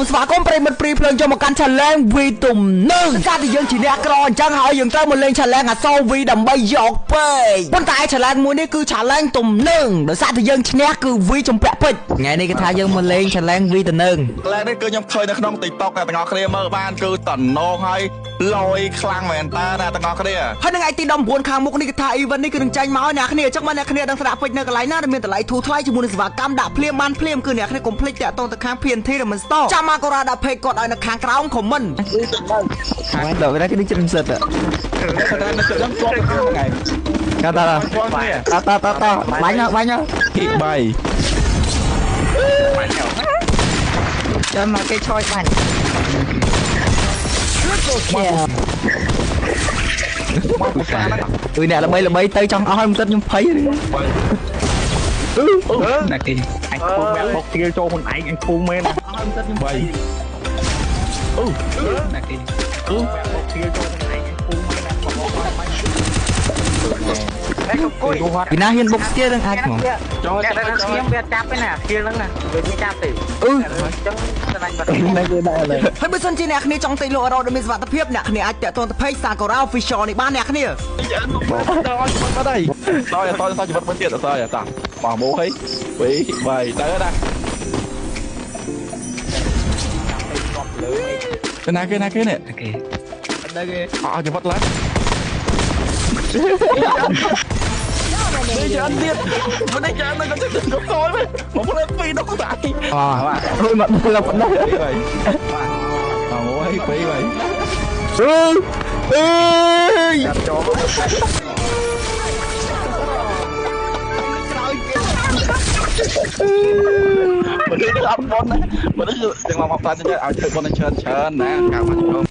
ស្វាគមន៍ប្រិមិត្តព្រីភ្លើងចូលមកកាន់ challenge វីទំនឹងការដែលយើងជាអ្នកក្រអញ្ចឹងហើយយើងត្រូវមកលេង challenge អសរវីដើម្បីយកពេកប៉ុន្តែ challenge មួយនេះគឺ challenge ទំនឹងដោយសារតែយើងឈ្នះគឺវីចំពាក់ពេជ្រថ្ងៃនេះគេថាយើងមកលេង challenge វីទំនឹងកន្លែងនេះគឺខ្ញុំឃើញនៅក្នុង TikTok អ្នកទាំងអស់គ្នាមើលបានគឺតណងហើយលយខ្លាំងមែនតើអ្នកទាំងអស់គ្នាហើយនៅថ្ងៃទី19ខាងមុខនេះគេថា event នេះគឺនឹងចាញ់មកអ្នកគ្នាអញ្ចឹងមកអ្នកគ្នាដឹងស្រាប់ពេជ្រនៅកន្លែងណាដែលមានតម្លៃធូរថ្លៃជាមួយនឹងសេវាកម្មដាក់ភ្លាមបានភ្លាមគឺអ្នកគ្នាកុំភ្លេចតាក់ទងទៅខាង PNT Ramen Store ចាំមកកូរ៉ាដាក់ page គាត់ឲ្យនៅខាងក្រោម comment ហើយដល់ពេលនេះគេចិត្តសិតតែនៅខ្ញុំស្គាល់ថ្ងៃកាតាបាញ់ពី3ចាំមកគេឆយបាញ់អឺអ្នកល្បីទៅចង់អស់ហើយមិនទឹកខ្ញុំភ័យណាគេអញពុំបែបបុកទៀលចូលខ្លួនឯងអញពុំមែនអស់ហើយមិនទឹកខ្ញុំភ័យណាគេបែបបុកទៀលចូលខ្លួនឯងអញពុំមែនណាបងអត់បាញ់ពីណាហ៊ានបុកស្ទៀលនឹងអាចហ្មងចូលតែខ្ញុំវាចាប់ទេណាស្ទៀលហ្នឹងណាវាមិនចាប់ទេអញ្ចឹងស្ដាច់បាត់នេះគឺដែរហើយបើសិនជាអ្នកគ្នាចង់ទិញលក់អរដោយមានសុវត្ថិភាពអ្នកគ្នាអាចតាក់ទងទៅ page Sakura Official នេះបានអ្នកគ្នាដល់ឲ្យបាត់បាត់ហើយតជីវិតមិនទៀតអត់តបោះមកហី2 3ទៅណាណាគេនេះគេអត់ជីវិតឡើយចាំទៀតមិនចាំនឹងក៏ចិត្តកូនវិញមកព្រឹកពីដល់ស្អាតអូយមកដល់ប៉ុណ្ណឹងហើយអូយពីហើយចាប់ចូលមិនអត់បនណាមិនទាំងមកផ្សាយទៅឲ្យធ្វើបនច្រើនណាកាលមកជុំ